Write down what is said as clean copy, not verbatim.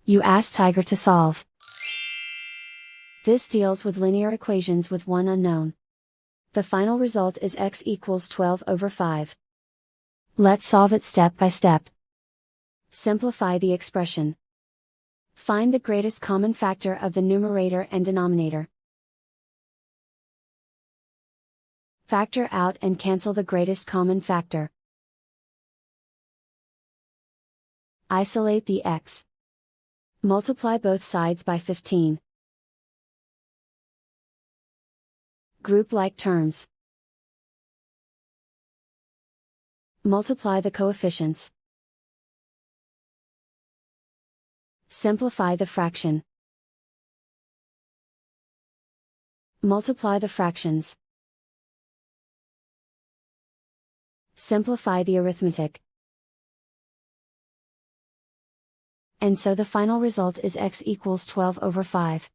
You ask Tiger to solve. This deals with linear equations with one unknown. The final result is x equals 12 over 5. Let's solve it step by step. Simplify the expression. Find the greatest common factor of the numerator and denominator. Factor out and cancel the greatest common factor. Isolate the x. Multiply both sides by 15. Group like terms. Multiply the coefficients. Simplify the fraction. Multiply the fractions. Simplify the arithmetic. And so the final result is x equals 12 over 5.